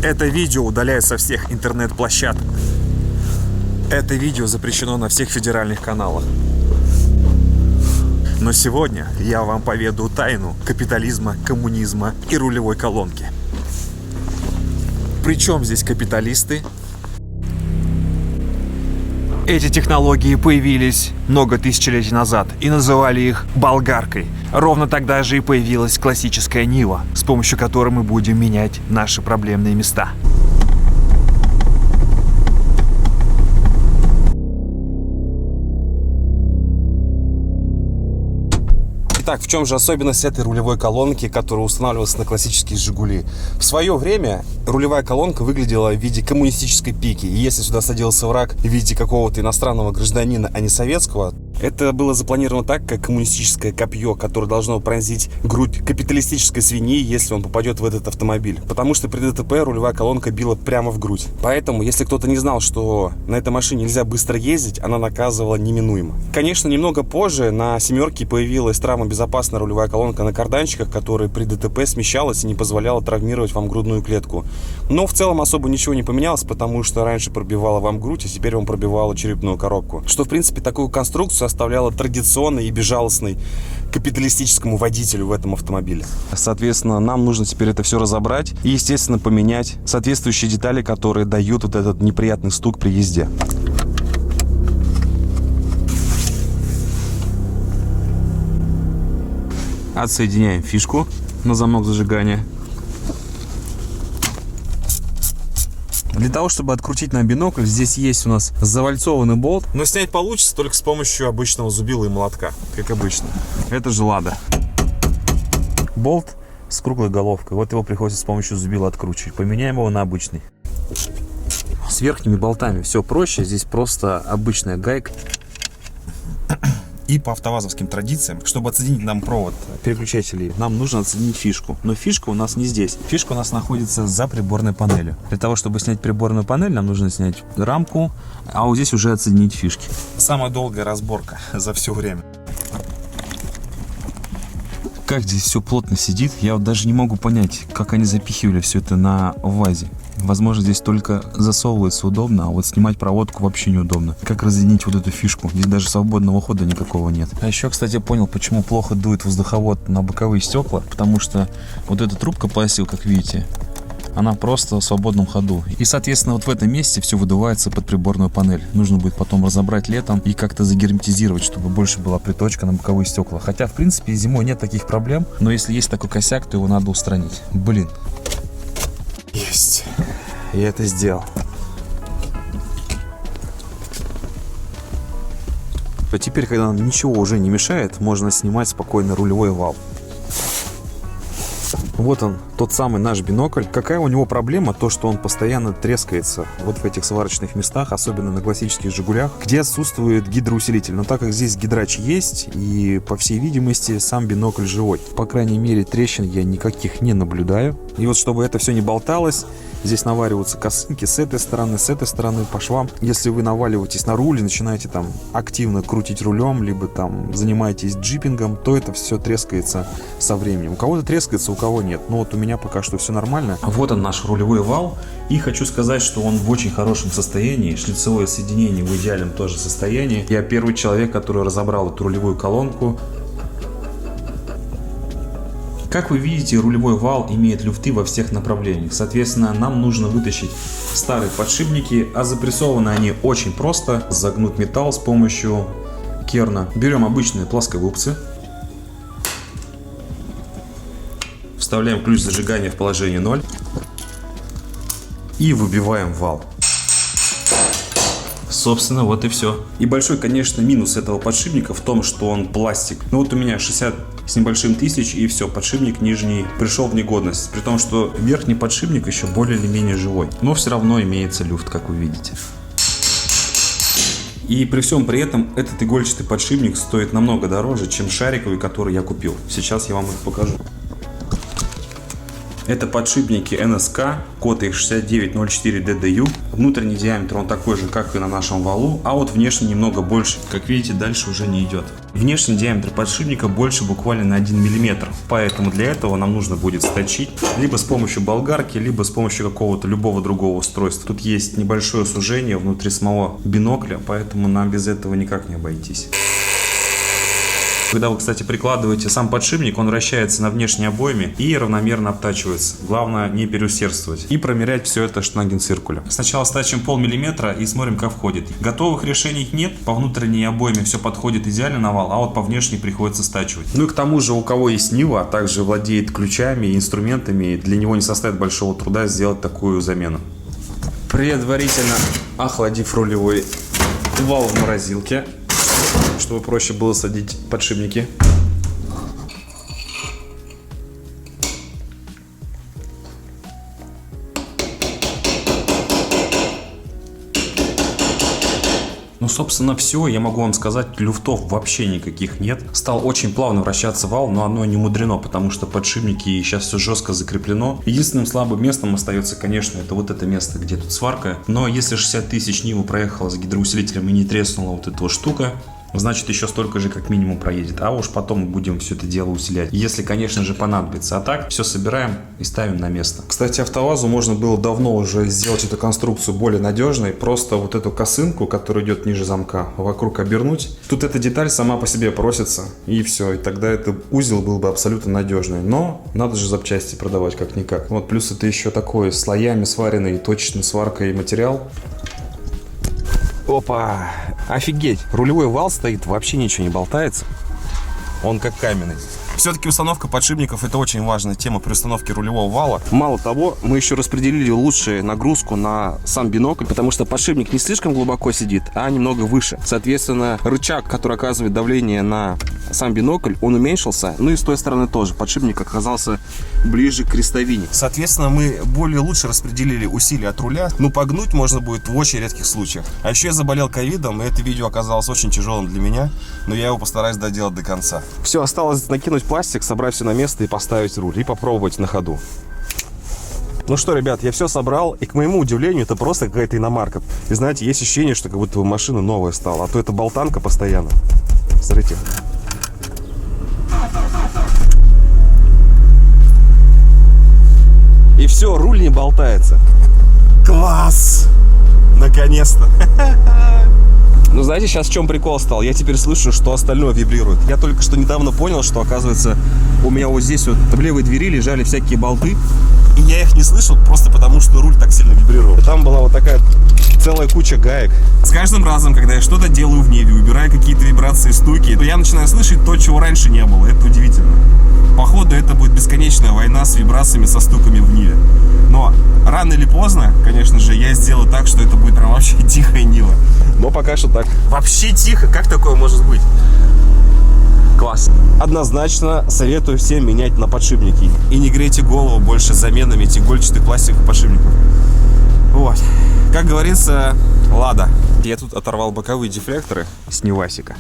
Это видео удаляют со всех интернет-площадок. Это видео запрещено на всех федеральных каналах. Но сегодня я вам поведаю тайну капитализма, коммунизма и рулевой колонки. Причем здесь капиталисты? Эти технологии появились много тысячелетий назад и называли их болгаркой. Ровно тогда же и появилась классическая Нива, с помощью которой мы будем менять наши проблемные места. Итак, в чем же особенность этой рулевой колонки, которая устанавливалась на классические «Жигули»? В свое время рулевая колонка выглядела в виде коммунистической пики. И если сюда садился враг в виде какого-то иностранного гражданина, а не советского, это было запланировано так, как коммунистическое копье, которое должно пронзить грудь капиталистической свиньи, если он попадет в этот автомобиль. Потому что при ДТП рулевая колонка била прямо в грудь. Поэтому, если кто-то не знал, что на этой машине нельзя быстро ездить, она наказывала неминуемо. Конечно, немного позже на «семерке» появилась травмобезопасная рулевая колонка на карданчиках, которая при ДТП смещалась и не позволяла травмировать вам грудную клетку. Но в целом особо ничего не поменялось, потому что раньше пробивала вам грудь, а теперь вам пробивала черепную коробку. Что, в принципе, такую конструкцию оставляла традиционной и безжалостной капиталистическому водителю в этом автомобиле. Соответственно, нам нужно теперь это все разобрать и, естественно, поменять соответствующие детали, которые дают вот этот неприятный стук при езде. Отсоединяем фишку на замок зажигания. Для того, чтобы открутить нам бинокль, здесь есть у нас завальцованный болт. Но снять получится только с помощью обычного зубила и молотка, как обычно. Это же Лада. Болт с круглой головкой. Вот его приходится с помощью зубила откручивать. Поменяем его на обычный. С верхними болтами все проще. Здесь просто обычная гайка. И по автовазовским традициям, чтобы отсоединить нам провод переключателей, нам нужно отсоединить фишку. Но фишка у нас не здесь. Фишка у нас находится за приборной панелью. Для того, чтобы снять приборную панель, нам нужно снять рамку, а вот здесь уже отсоединить фишки. Самая долгая разборка за все время. Как здесь все плотно сидит, я вот даже не могу понять, как они запихивали все это на ВАЗе. Возможно, здесь только засовывается удобно, а вот снимать проводку вообще неудобно. Как разъединить вот эту фишку? Здесь даже свободного хода никакого нет. А еще, кстати, понял, почему плохо дует воздуховод на боковые стекла. Потому что вот эта трубка пластик, как видите, она просто в свободном ходу. И, соответственно, вот в этом месте все выдувается под приборную панель. Нужно будет потом разобрать летом и как-то загерметизировать, чтобы больше была приточка на боковые стекла. Хотя, в принципе, зимой нет таких проблем. Но если есть такой косяк, то его надо устранить. Блин. Есть. Я это сделал. А теперь, когда нам ничего уже не мешает, можно снимать спокойно рулевой вал. Вот он, тот самый наш бинокль. Какая у него проблема? То, что он постоянно трескается вот в этих сварочных местах, особенно на классических «Жигулях», где отсутствует гидроусилитель. Но так как здесь гидрач есть, и, по всей видимости, сам бинокль живой. По крайней мере, трещин я никаких не наблюдаю. И вот, чтобы это все не болталось, здесь навариваются косынки с этой стороны по швам. Если вы наваливаетесь на руль и начинаете там активно крутить рулем, либо там занимаетесь джипингом, то это все трескается со временем. У кого-то трескается, у кого нет. Но вот у меня пока что все нормально. Вот он, наш рулевой вал. И хочу сказать, что он в очень хорошем состоянии. Шлицевое соединение в идеальном тоже состоянии. Я первый человек, который разобрал эту рулевую колонку. Как вы видите, рулевой вал имеет люфты во всех направлениях. Соответственно, нам нужно вытащить старые подшипники, а запрессованы они очень просто. Загнуть металл с помощью керна. Берем обычные плоскогубцы. Вставляем ключ зажигания в положение 0. И выбиваем вал. Собственно, вот и все. И большой, конечно, минус этого подшипника в том, что он пластик. Ну вот у меня 60 с небольшим тысяч, и все, подшипник нижний пришел в негодность. При том, что верхний подшипник еще более или менее живой. Но все равно имеется люфт, как вы видите. И при всем при этом этот игольчатый подшипник стоит намного дороже, чем шариковый, который я купил. Сейчас я вам их покажу. Это подшипники НСК, код их 6904DDU. Внутренний диаметр он такой же, как и на нашем валу, а вот внешний немного больше. Как видите, дальше уже не идет. Внешний диаметр подшипника больше буквально на 1 мм, поэтому для этого нам нужно будет сточить либо с помощью болгарки, либо с помощью какого-то любого другого устройства. Тут есть небольшое сужение внутри самого бинокля, поэтому нам без этого никак не обойтись. Когда вы, кстати, прикладываете сам подшипник, он вращается на внешней обойме и равномерно обтачивается. Главное не переусердствовать и промерять все это штангенциркулем. Сначала стачим полмиллиметра и смотрим, как входит. Готовых решений нет, по внутренней обойме все подходит идеально на вал, а вот по внешней приходится стачивать. Ну и к тому же, у кого есть Нива, а также владеет ключами и инструментами, для него не составит большого труда сделать такую замену. Предварительно охладив рулевой вал в морозилке, чтобы проще было садить подшипники. Ну, собственно, все. Я могу вам сказать, люфтов вообще никаких нет. Стал очень плавно вращаться вал, но оно не мудрено, потому что подшипники сейчас все жестко закреплено. Единственным слабым местом остается, конечно, это вот это место, где тут сварка. Но если 60 тысяч Нива проехала с гидроусилителем и не треснула вот эта вот штука, значит, еще столько же как минимум проедет. А уж потом мы будем все это дело усилять, если, конечно же, понадобится. А так, все собираем и ставим на место. Кстати, АвтоВАЗу можно было давно уже сделать эту конструкцию более надежной. Просто вот эту косынку, которая идет ниже замка, вокруг обернуть. Тут эта деталь сама по себе просится, и все. И тогда этот узел был бы абсолютно надежный. Но надо же запчасти продавать как-никак. Вот плюс это еще такой слоями сваренный, точечной сваркой материал. Опа! Офигеть! Рулевой вал стоит, вообще ничего не болтается. Он как каменный. Все-таки установка подшипников — это очень важная тема при установке рулевого вала. Мало того, мы еще распределили лучшую нагрузку на сам бинокль, потому что подшипник не слишком глубоко сидит, а немного выше. Соответственно, рычаг, который оказывает давление на сам бинокль, он уменьшился. Ну и с той стороны тоже. Подшипник оказался ближе к крестовине. Соответственно, мы более лучше распределили усилия от руля. Ну, погнуть можно будет в очень редких случаях. А еще я заболел ковидом, и это видео оказалось очень тяжелым для меня, но я его постараюсь доделать до конца. Все, осталось накинуть пластик, собрать все на место и поставить руль, и попробовать на ходу. Ну что, ребят, я все собрал, и, к моему удивлению, это просто какая-то иномарка. И знаете, есть ощущение, что как будто машина новая стала, а то это болтанка постоянно. Смотрите. И все, руль не болтается. Класс! Наконец-то! Ну, знаете, сейчас в чем прикол стал? Я теперь слышу, что остальное вибрирует. Я только что недавно понял, что, оказывается, у меня вот здесь вот в левой двери лежали всякие болты. И я их не слышал просто потому, что руль так сильно вибрировал. Там была вот такая целая куча гаек. С каждым разом, когда я что-то делаю в Ниве, убираю какие-то вибрации, стуки, то я начинаю слышать то, чего раньше не было. Это удивительно. Походу, это будет бесконечная война с вибрациями, со стуками в Ниве. Но рано или поздно, конечно же, я сделаю так, что это будет прям вообще тихая Нива. Но пока что так. Вообще тихо, как такое может быть? Класс. Однозначно советую всем менять на подшипники. И не грейте голову больше заменами этих игольчатых пластиковых подшипников. Вот. Как говорится, Лада. Я тут оторвал боковые дефлекторы с Нивасика.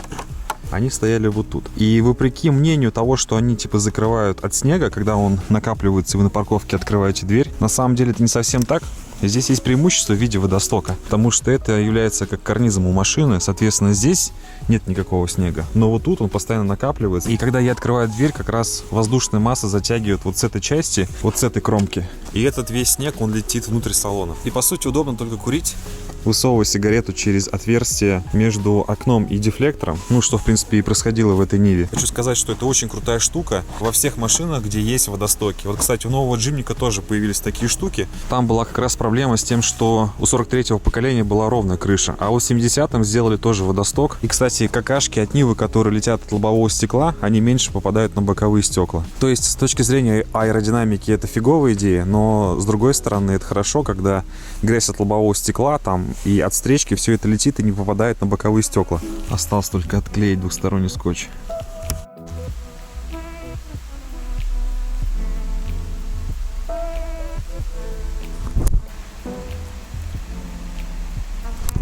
Они стояли вот тут. И вопреки мнению того, что они типа закрывают от снега, когда он накапливается, и вы на парковке открываете дверь, на самом деле это не совсем так. Здесь есть преимущество в виде водостока, потому что это является как карнизом у машины, соответственно, здесь нет никакого снега, но вот тут он постоянно накапливается, и когда я открываю дверь, как раз воздушная масса затягивает вот с этой части, вот с этой кромки, и этот весь снег, он летит внутрь салона. И по сути удобно только курить, высовывая сигарету через отверстие между окном и дефлектором, ну что в принципе и происходило в этой Ниве. Хочу сказать, что это очень крутая штука во всех машинах, где есть водостоки. Вот, кстати, у нового Джимника тоже появились такие штуки. Там была как раз проблема с тем, что у 43-го поколения была ровная крыша, а у 70-м сделали тоже водосток. И, кстати, какашки от Нивы, которые летят от лобового стекла, они меньше попадают на боковые стекла. То есть, с точки зрения аэродинамики, это фиговая идея, но с другой стороны, это хорошо, когда грязь от лобового стекла там и от встречки все это летит и не попадает на боковые стекла. Осталось только отклеить двухсторонний скотч.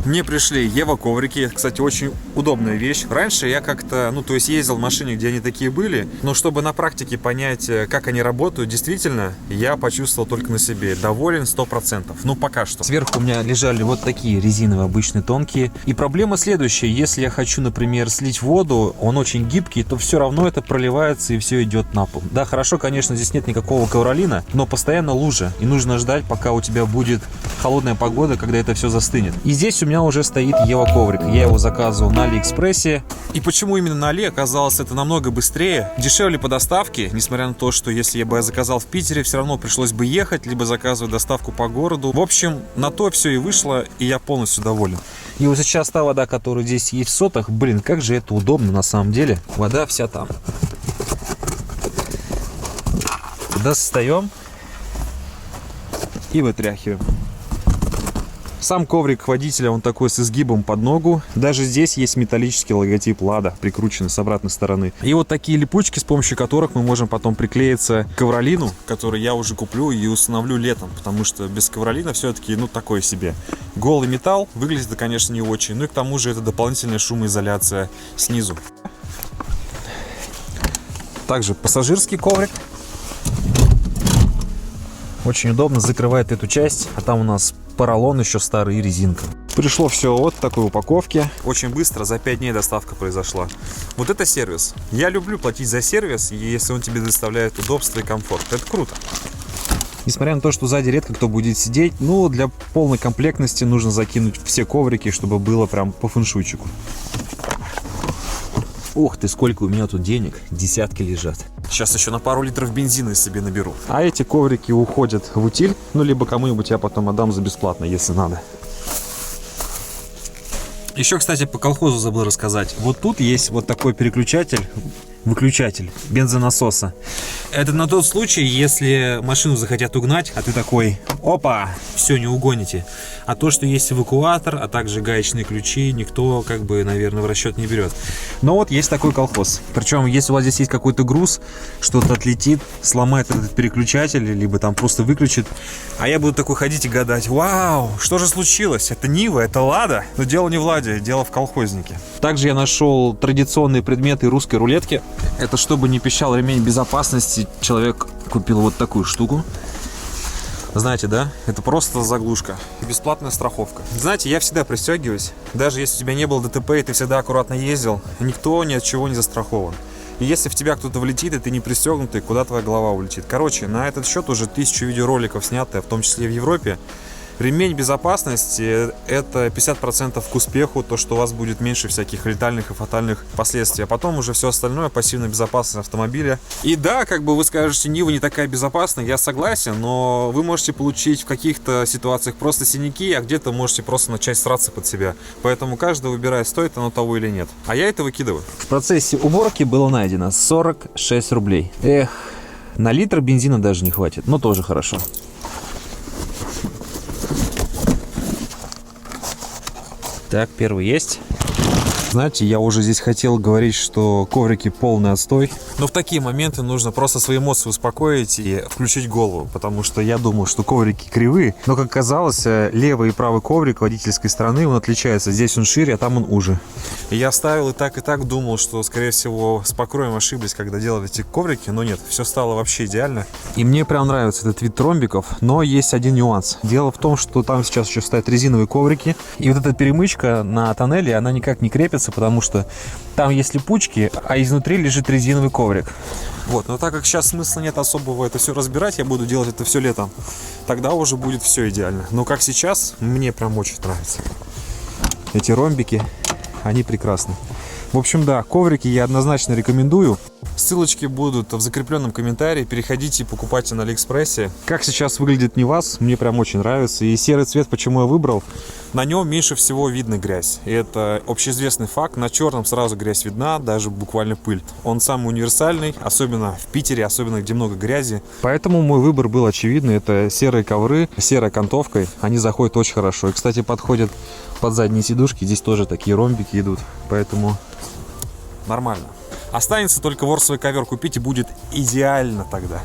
Мне пришли Ева коврики. Кстати, очень удобная вещь. Раньше я как-то, то есть ездил в машине, где они такие были, но чтобы на практике понять, как они работают, действительно, я почувствовал только на себе. Доволен 100%. Пока что. Сверху у меня лежали вот такие резиновые, обычные, тонкие. И проблема следующая. Если я хочу, например, слить воду, он очень гибкий, то все равно это проливается и все идет на пол. Да, хорошо, конечно, здесь нет никакого ковролина, но постоянно лужа. И нужно ждать, пока у тебя будет холодная погода, когда это все застынет. И здесь у меня уже стоит Ева коврик. Я его заказывал на Алиэкспрессе. И почему именно на Али? Оказалось, это намного быстрее, дешевле по доставке, несмотря на то, что если я бы заказал в Питере, все равно пришлось бы ехать, либо заказывать доставку по городу. В общем, на то все и вышло, и я полностью доволен. И вот сейчас та вода, которая здесь есть в сотах, как же это удобно на самом деле. Вода вся там. Достаем и вытряхиваем. Сам коврик водителя, он такой с изгибом под ногу. Даже здесь есть металлический логотип Лада, прикрученный с обратной стороны. И вот такие липучки, с помощью которых мы можем потом приклеиться к ковролину, который я уже куплю и установлю летом. Потому что без ковролина все-таки, такое себе. Голый металл выглядит, конечно, не очень. И к тому же это дополнительная шумоизоляция снизу. Также пассажирский коврик. Очень удобно, закрывает эту часть, а там у нас поролон еще старый и резинка. Пришло все вот в такой упаковке. Очень быстро, за 5 дней доставка произошла. Вот это сервис. Я люблю платить за сервис, если он тебе доставляет удобство и комфорт. Это круто. Несмотря на то, что сзади редко кто будет сидеть, для полной комплектности нужно закинуть все коврики, чтобы было прям по фэншуйчику. Ух ты, сколько у меня тут денег, десятки лежат. Сейчас еще на пару литров бензина себе наберу. А эти коврики уходят в утиль, либо кому-нибудь я потом отдам за бесплатно, если надо. Еще, кстати, по колхозу забыл рассказать. Вот тут есть вот такой переключатель, выключатель бензонасоса. Это на тот случай, если машину захотят угнать, а ты такой, опа, все, не угоните. А то, что есть эвакуатор, а также гаечные ключи, никто, наверное, в расчет не берет. Но вот есть такой колхоз. Причем, если у вас здесь есть какой-то груз, что-то отлетит, сломает этот переключатель, либо там просто выключит. А я буду такой ходить и гадать, вау, что же случилось? Это Нива, это Лада? Но дело не в Ладе, дело в колхознике. Также я нашел традиционные предметы русской рулетки. Это чтобы не пищал ремень безопасности, человек купил вот такую штуку. Знаете, да? Это просто заглушка и бесплатная страховка. Знаете, я всегда пристегиваюсь. Даже если у тебя не было ДТП и ты всегда аккуратно ездил, никто ни от чего не застрахован. И если в тебя кто-то влетит, и ты не пристегнутый, куда твоя голова улетит? Короче, на этот счет уже 1000 видеороликов снято, в том числе и в Европе. Ремень безопасности – это 50% к успеху, то, что у вас будет меньше всяких летальных и фатальных последствий. А потом уже все остальное – пассивная безопасность автомобиля. И да, вы скажете, Нива не такая безопасная, я согласен, но вы можете получить в каких-то ситуациях просто синяки, а где-то можете просто начать сраться под себя. Поэтому каждый выбирает, стоит оно того или нет. А я это выкидываю. В процессе уборки было найдено 46 рублей. Эх, на литр бензина даже не хватит, но тоже хорошо. Так, первый есть. Знаете, я уже здесь хотел говорить, что коврики полный отстой. Но в такие моменты нужно просто свои эмоции успокоить и включить голову. Потому что я думал, что коврики кривые. Но, как оказалось, левый и правый коврик водительской стороны, он отличается. Здесь он шире, а там он уже. И я ставил и так думал, что, скорее всего, с покроем ошиблись, когда делали эти коврики. Но нет, все стало вообще идеально. И мне прям нравится этот вид ромбиков. Но есть один нюанс. Дело в том, что там сейчас еще стоят резиновые коврики. И вот эта перемычка на тоннеле, она никак не крепится, потому что там есть липучки, а изнутри лежит резиновый коврик. Вот, но так как сейчас смысла нет особого это все разбирать, я буду делать это все летом, тогда уже будет все идеально. Но как сейчас, мне прям очень нравится. Эти ромбики, они прекрасны. В общем, да, коврики я однозначно рекомендую. Ссылочки будут в закрепленном комментарии. Переходите и покупайте на Алиэкспрессе. Как сейчас выглядит Нивас, мне прям очень нравится. И серый цвет, почему я выбрал? На нем меньше всего видно грязь. И это общеизвестный факт. На черном сразу грязь видна, даже буквально пыль. Он самый универсальный, особенно в Питере, особенно где много грязи. Поэтому мой выбор был очевидный. Это серые ковры, серой окантовкой. Они заходят очень хорошо. И, кстати, подходят под задние сидушки. Здесь тоже такие ромбики идут. Поэтому нормально. Останется только ворсовый ковер купить, и будет идеально тогда.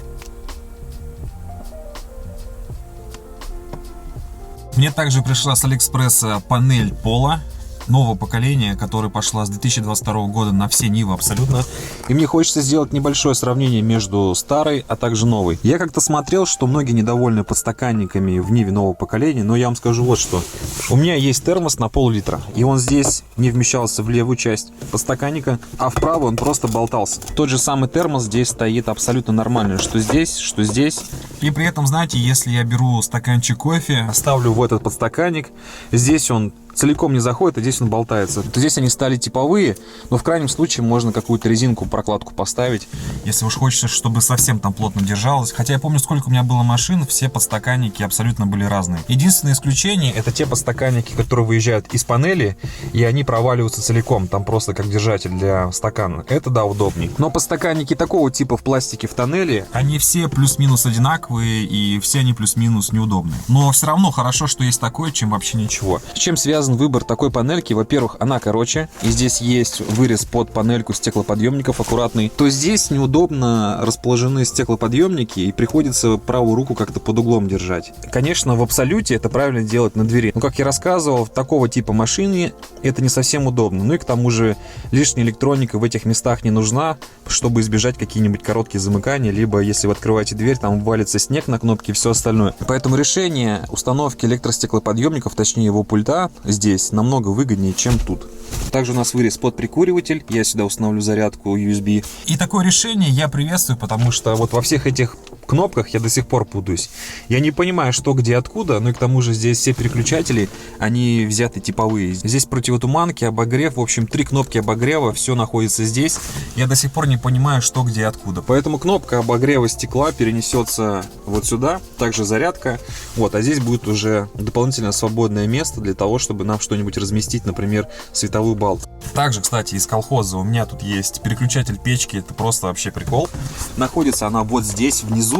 Мне также пришла с Алиэкспресса панель пола нового поколения, которая пошла с 2022 года на все Нивы абсолютно. И мне хочется сделать небольшое сравнение между старой, а также новой. Я как-то смотрел, что многие недовольны подстаканниками в Ниве нового поколения, но я вам скажу вот что. У меня есть термос на пол-литра, и он здесь не вмещался в левую часть подстаканника, а в правую он просто болтался. Тот же самый термос здесь стоит абсолютно нормально, что здесь, что здесь. И при этом, знаете, если я беру стаканчик кофе, ставлю в этот подстаканник, здесь он целиком не заходит, а здесь он болтается. То здесь они стали типовые, но в крайнем случае можно какую-то резинку, прокладку поставить, если уж хочется, чтобы совсем там плотно держалось. Хотя я помню, сколько у меня было машин, все подстаканники абсолютно были разные. Единственное исключение — это те подстаканники, которые выезжают из панели, и они проваливаются целиком, там просто как держатель для стакана. Это, да, удобнее. Но подстаканники такого типа в пластике в тоннеле, они все плюс-минус одинаковые, и все они плюс-минус неудобные. Но все равно хорошо, что есть такое, чем вообще ничего. С чем связан выбор такой панельки? Во-первых, она короче, и здесь есть вырез под панельку стеклоподъемников аккуратный. То здесь неудобно расположены стеклоподъемники, и приходится правую руку как-то под углом держать. Конечно, в абсолюте это правильно делать на двери. Но, как я рассказывал, такого типа машины это не совсем удобно. Ну и к тому же лишняя электроника в этих местах не нужна, чтобы избежать какие-нибудь короткие замыкания, либо если вы открываете дверь, там валится снег на кнопки и все остальное. Поэтому решение установки электростеклоподъемников, точнее его пульта, здесь намного выгоднее, чем тут. Также у нас вырез под прикуриватель, я сюда установлю зарядку USB. И такое решение я приветствую, потому что вот во всех этих кнопках я до сих пор путаюсь. Я не понимаю, что где откуда, ну и к тому же здесь все переключатели, они взяты типовые. Здесь противотуманки, обогрев, в общем 3 кнопки обогрева, все находится здесь. Я до сих пор не понимаю, что где откуда. Поэтому кнопка обогрева стекла перенесется вот сюда, также зарядка. Вот, а здесь будет уже дополнительно свободное место для того, чтобы нам что-нибудь разместить, например, световую балку. Также, кстати, из колхоза у меня тут есть переключатель печки, это просто вообще прикол. Находится она вот здесь внизу,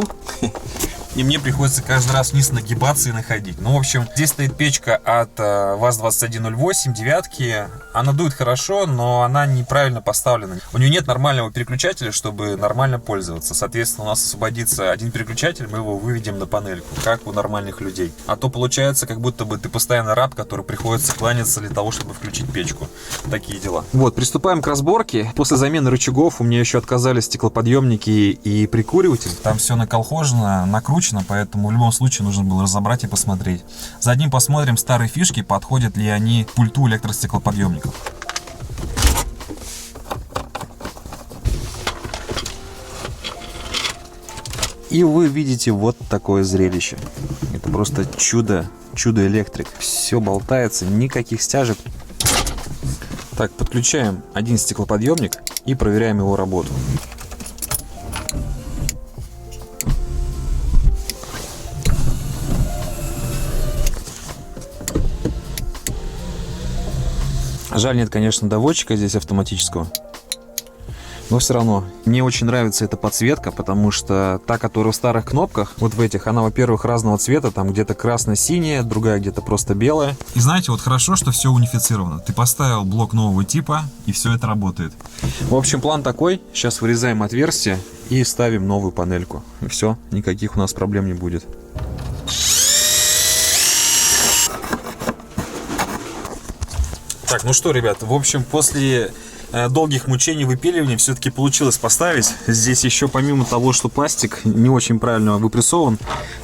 и мне приходится каждый раз вниз нагибаться и находить. Ну, в общем, здесь стоит печка от ВАЗ-2108, девятки. Она дует хорошо, но она неправильно поставлена. У нее нет нормального переключателя, чтобы нормально пользоваться. Соответственно, у нас освободится один переключатель, мы его выведем на панельку, как у нормальных людей. А то получается, как будто бы ты постоянно раб, который приходится кланяться для того, чтобы включить печку. Такие дела. Вот, приступаем к разборке. После замены рычагов у меня еще отказались стеклоподъемники и прикуриватель. Там все наколхожено, накручено, поэтому в любом случае нужно было разобрать и посмотреть. За одним посмотрим старые фишки, подходят ли они к пульту электростеклоподъемников. И вы видите вот такое зрелище. Это просто чудо, чудо-электрик. Все болтается, никаких стяжек. Так, подключаем один стеклоподъемник и проверяем его работу. Жаль, нет, конечно, доводчика здесь автоматического. Но все равно мне очень нравится эта подсветка, потому что та, которая в старых кнопках, вот в этих, она, во-первых, разного цвета, там где-то красно-синяя, другая где-то просто белая. И знаете, вот хорошо, что все унифицировано. Ты поставил блок нового типа, и все это работает. В общем, план такой. Сейчас вырезаем отверстие и ставим новую панельку. И все, никаких у нас проблем не будет. Так, ну что, ребят, в общем, после долгих мучений выпиливания все-таки получилось поставить. Здесь еще помимо того, что пластик не очень правильно выпрессован,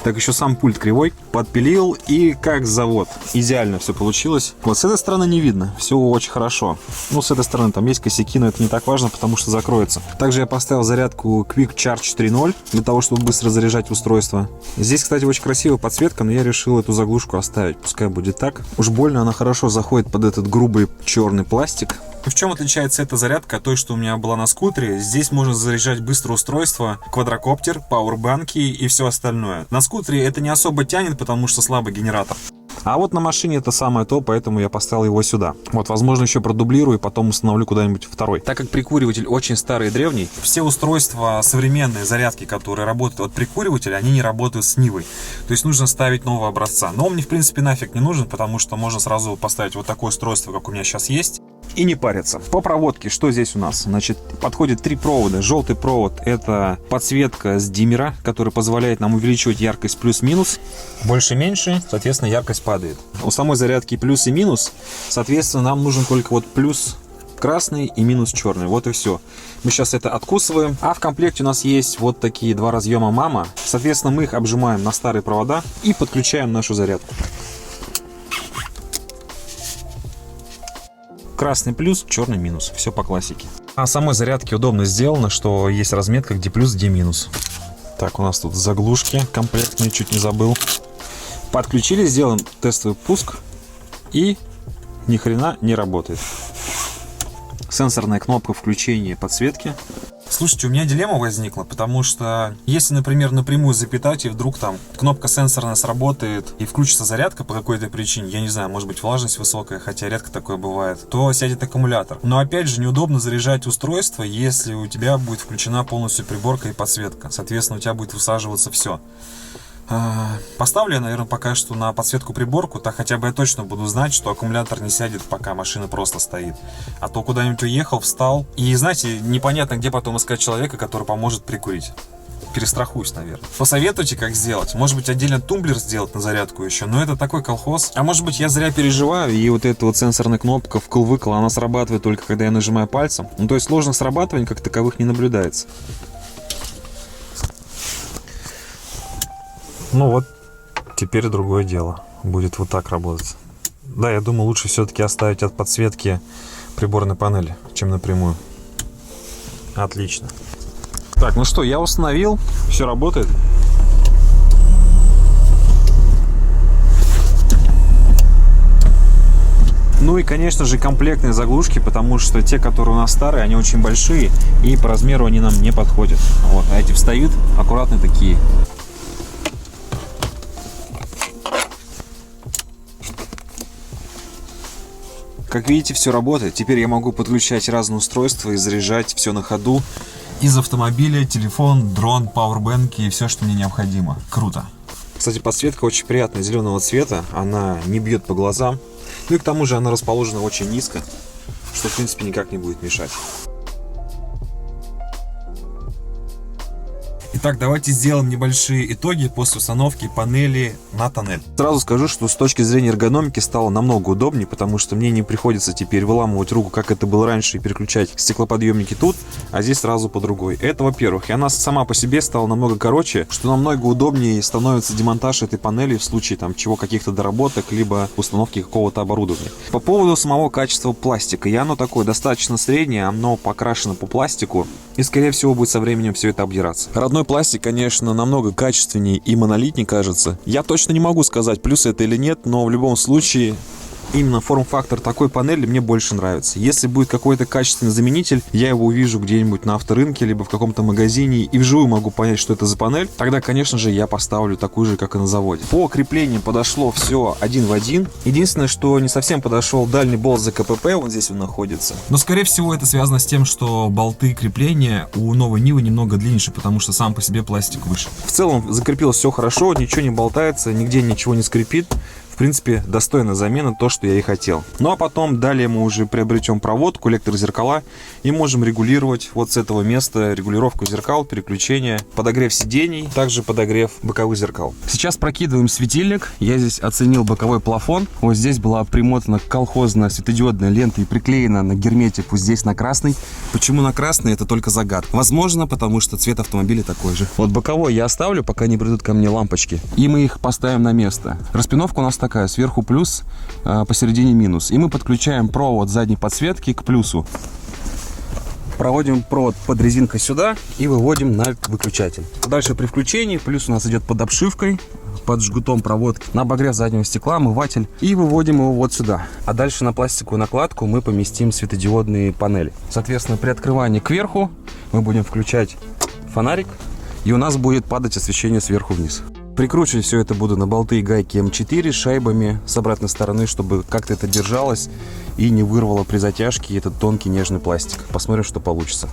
так еще сам пульт кривой. Подпилил и как завод. Идеально все получилось. Вот с этой стороны не видно, все очень хорошо. Ну, с этой стороны там есть косяки, но это не так важно, потому что закроется. Также я поставил зарядку Quick Charge 3.0 для того, чтобы быстро заряжать устройство. Здесь, кстати, очень красивая подсветка, но я решил эту заглушку оставить. Пускай будет так. Уж больно она хорошо заходит под этот грубый черный пластик. В чем отличается эта зарядка от той, что у меня была на скутере? Здесь можно заряжать быстрое устройство, квадрокоптер, пауэрбанки и все остальное. На скутере это не особо тянет, потому что слабый генератор. А вот на машине это самое то, поэтому я поставил его сюда. Вот, возможно, еще продублирую и потом установлю куда-нибудь второй. Так как прикуриватель очень старый и древний, все устройства, современные зарядки, которые работают от прикуривателя, они не работают с Нивой. То есть нужно ставить нового образца. Но он мне, в принципе, нафиг не нужен, потому что можно сразу поставить вот такое устройство, как у меня сейчас есть. и не париться. По проводке, что здесь у нас? Значит, подходит 3 провода. Желтый провод — это подсветка с диммера, который позволяет нам увеличивать яркость плюс-минус. Больше-меньше, соответственно, яркость падает. У самой зарядки плюс и минус, соответственно, нам нужен только вот плюс красный и минус черный. Вот и все. Мы сейчас это откусываем. А в комплекте у нас есть вот такие 2 разъема мама. Соответственно, мы их обжимаем на старые провода и подключаем нашу зарядку. Красный плюс, черный минус. Все по классике. А самой зарядке удобно сделано, что есть разметка, где плюс, где минус. Так, у нас тут заглушки комплектные, чуть не забыл. Подключили, сделаем тестовый пуск. И ни хрена не работает. Сенсорная кнопка включения подсветки. Слушайте, у меня дилемма возникла, потому что если, например, напрямую запитать, и вдруг там кнопка сенсорная сработает и включится зарядка по какой-то причине, я не знаю, может быть влажность высокая, хотя редко такое бывает, то сядет аккумулятор. Но опять же, неудобно заряжать устройство, если у тебя будет включена полностью приборка и подсветка. Соответственно, у тебя будет высаживаться все. Поставлю я, наверное, пока что на подсветку-приборку, так хотя бы я точно буду знать, что аккумулятор не сядет, пока машина просто стоит. А то куда-нибудь уехал, встал, и, знаете, непонятно, где потом искать человека, который поможет прикурить. Перестрахуюсь, наверное. Посоветуйте, как сделать. Может быть, отдельно тумблер сделать на зарядку еще, но это такой колхоз. А может быть, я зря переживаю, и вот эта вот сенсорная кнопка вкл-выкл, она срабатывает только когда я нажимаю пальцем. Ну, то есть сложных срабатываний как таковых не наблюдается. Ну вот, теперь другое дело. Будет вот так работать. Да, я думаю, лучше все-таки оставить от подсветки приборной панели, чем напрямую. Отлично. Так, ну что, я установил. Все работает. Ну и, конечно же, комплектные заглушки, потому что те, которые у нас старые, они очень большие, и по размеру они нам не подходят. Вот, а эти встают аккуратные такие. Как видите, все работает. Теперь я могу подключать разные устройства и заряжать все на ходу. Из автомобиля, телефон, дрон, пауэрбэнки и все, что мне необходимо. Круто. Кстати, подсветка очень приятная, зеленого цвета. Она не бьет по глазам. Ну и к тому же она расположена очень низко, что в принципе никак не будет мешать. Итак, давайте сделаем небольшие итоги после установки панели на тоннель. Сразу скажу, что с точки зрения эргономики стало намного удобнее, потому что мне не приходится теперь выламывать руку, как это было раньше, и переключать стеклоподъемники тут, а здесь сразу по другой. Это во-первых. И она сама по себе стала намного короче, что намного удобнее становится демонтаж этой панели в случае там чего, каких-то доработок, либо установки какого-то оборудования. По поводу самого качества пластика. И оно такое достаточно среднее, оно покрашено по пластику, и скорее всего будет со временем все это обдираться. Родной пластик, конечно, намного качественнее и монолитнее кажется. Я точно не могу сказать, плюс это или нет, но в любом случае именно форм-фактор такой панели мне больше нравится. Если будет какой-то качественный заменитель, я его увижу где-нибудь на авторынке, либо в каком-то магазине, и вживую могу понять, что это за панель, тогда, конечно же, я поставлю такую же, как и на заводе. По креплению подошло все один в один. Единственное, что не совсем подошел дальний болт за КПП, вот здесь он находится. Но, скорее всего, это связано с тем, что болты крепления у новой Нивы немного длиннее, потому что сам по себе пластик выше. В целом, закрепилось все хорошо, ничего не болтается, нигде ничего не скрипит. В принципе, достойная замена, то, что я и хотел. Ну а потом, далее мы уже приобретем проводку, электрозеркала и можем регулировать вот с этого места регулировку зеркал, переключение, подогрев сидений, также подогрев боковых зеркал. Сейчас прокидываем светильник. Я здесь оценил боковой плафон. Вот здесь была примотана колхозная светодиодная лента и приклеена на герметик вот здесь на красный. Почему на красный, это только загадка. Возможно, потому что цвет автомобиля такой же. Вот боковой я оставлю, пока не придут ко мне лампочки. И мы их поставим на место. Распиновка у нас такая, сверху плюс, посередине минус. И мы подключаем провод задней подсветки к плюсу. Проводим провод под резинкой сюда и выводим на выключатель. Дальше при включении плюс у нас идет под обшивкой, под жгутом проводки, на обогрев заднего стекла, омыватель, и выводим его вот сюда. А дальше на пластиковую накладку мы поместим светодиодные панели. Соответственно, при открывании кверху мы будем включать фонарик, и у нас будет падать освещение сверху вниз. Прикручивать все это буду на болты и гайки М4 с шайбами с обратной стороны, чтобы как-то это держалось и не вырвало при затяжке этот тонкий нежный пластик. Посмотрим, что получится.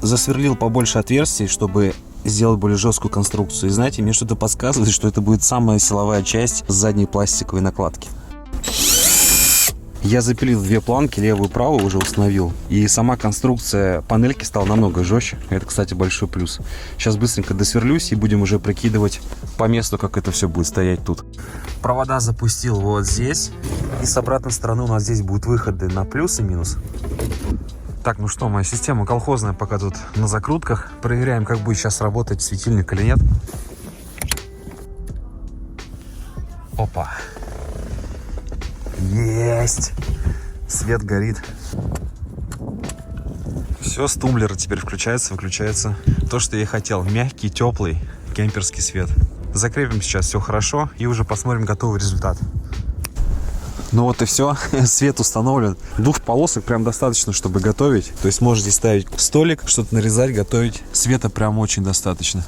Засверлил побольше отверстий, чтобы сделать более жесткую конструкцию. И знаете, мне что-то подсказывает, что это будет самая силовая часть задней пластиковой накладки. Я запилил две планки, левую и правую уже установил. И сама конструкция панельки стала намного жестче. Это, кстати, большой плюс. Сейчас быстренько досверлюсь и будем уже прикидывать по месту, как это все будет стоять тут. Провода запустил вот здесь. И с обратной стороны у нас здесь будут выходы на плюс и минус. Так, ну что, моя система колхозная пока тут на закрутках. Проверяем, как будет сейчас работать светильник или нет. Опа. Есть! Свет горит. Все, с тумблера теперь включается, выключается. То, что я хотел. Мягкий, теплый кемперский свет. Закрепим сейчас все хорошо и уже посмотрим готовый результат. Ну вот и все. Свет установлен. 2 полосок прям достаточно, чтобы готовить. То есть можете ставить столик, что-то нарезать, готовить. Света прям очень достаточно.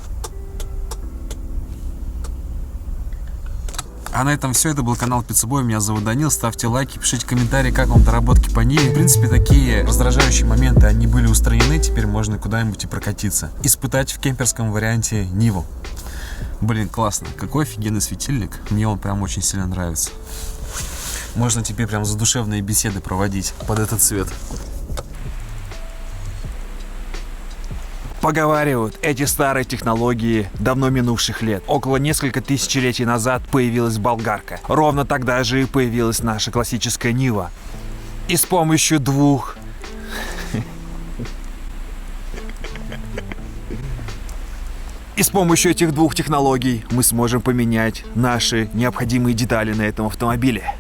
А на этом все. Это был канал Пиццебой. Меня зовут Данил. Ставьте лайки, пишите комментарии, как вам доработки по Ниве. В принципе, такие раздражающие моменты, они были устранены. Теперь можно куда-нибудь и прокатиться. Испытать в кемперском варианте Ниву. Блин, классно. Какой офигенный светильник. Мне он прям очень сильно нравится. Можно теперь прям задушевные беседы проводить под этот цвет. Поговаривают, эти старые технологии давно минувших лет. Около нескольких тысячелетий назад появилась болгарка. Ровно тогда же и появилась наша классическая Нива. И с помощью двух... И с помощью этих двух технологий мы сможем поменять наши необходимые детали на этом автомобиле.